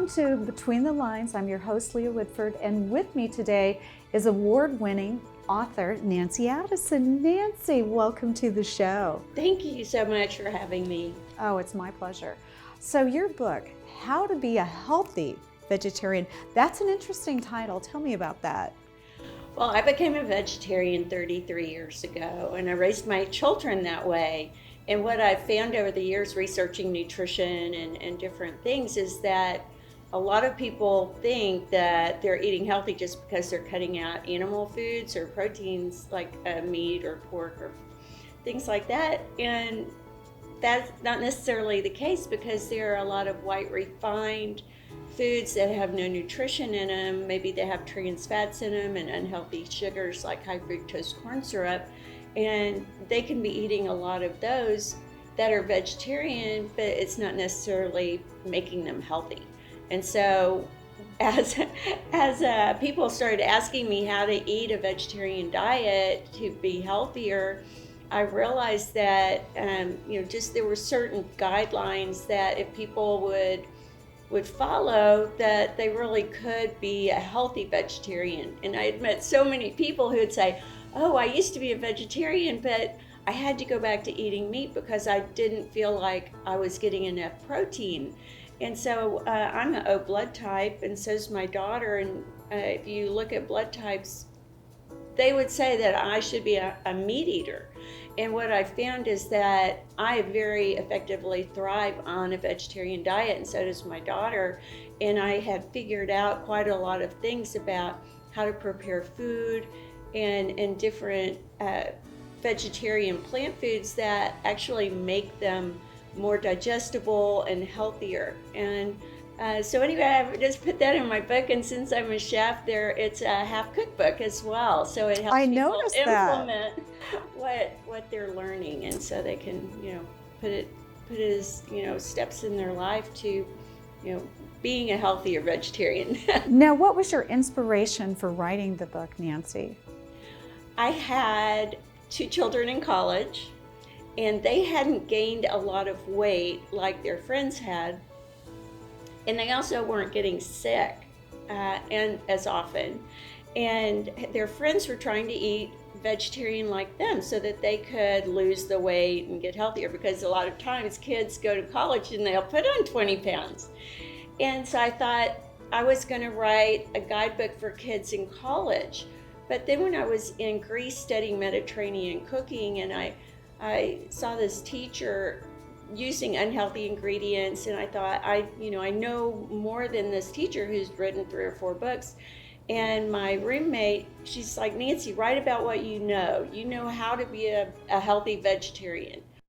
Welcome to Between the Lines. I'm your host, Leah Woodford, and with me today is award-winning author Nancy Addison. Nancy, welcome to the show. Thank you so much for having me. Oh, it's my pleasure. So your book, How to Be a Healthy Vegetarian, that's an interesting title. Tell me about that. Well, I became a vegetarian 33 years ago, and I raised my children that way. And what I've found over the years researching nutrition and different things is that a lot of people think that they're eating healthy just because they're cutting out animal foods or proteins like meat or pork or things like that. And that's not necessarily the case, because there are a lot of white refined foods that have no nutrition in them. Maybe they have trans fats in them and unhealthy sugars like high fructose corn syrup. And they can be eating a lot of those that are vegetarian, but it's not necessarily making them healthy. And so as people started asking me how to eat a vegetarian diet to be healthier, I realized that just there were certain guidelines that if people would follow, that they really could be a healthy vegetarian. And I had met so many people who would say, oh, I used to be a vegetarian, but I had to go back to eating meat because I didn't feel like I was getting enough protein. And so I'm an O blood type, and so is my daughter. And if you look at blood types, they would say that I should be a meat eater. And what I found is that I very effectively thrive on a vegetarian diet, and so does my daughter. And I have figured out quite a lot of things about how to prepare food and different vegetarian plant foods that actually make them more digestible and healthier. And so anyway, I've just put that in my book, and since I'm a chef, it's a half cookbook as well. So it helps people implement what they're learning, and so they can put it as steps in their life to being a healthier vegetarian. Now, what was your inspiration for writing the book, Nancy? I had 2 children in college, and they hadn't gained a lot of weight like their friends had, and they also weren't getting sick and as often. And their friends were trying to eat vegetarian like them so that they could lose the weight and get healthier, because a lot of times kids go to college and they'll put on 20 pounds. And so I thought I was going to write a guidebook for kids in college. But then when I was in Greece studying Mediterranean cooking, and I saw this teacher using unhealthy ingredients, and I thought, I know more than this teacher who's written 3 or 4 books. And my roommate, she's like, Nancy, write about what you know. You know how to be a healthy vegetarian.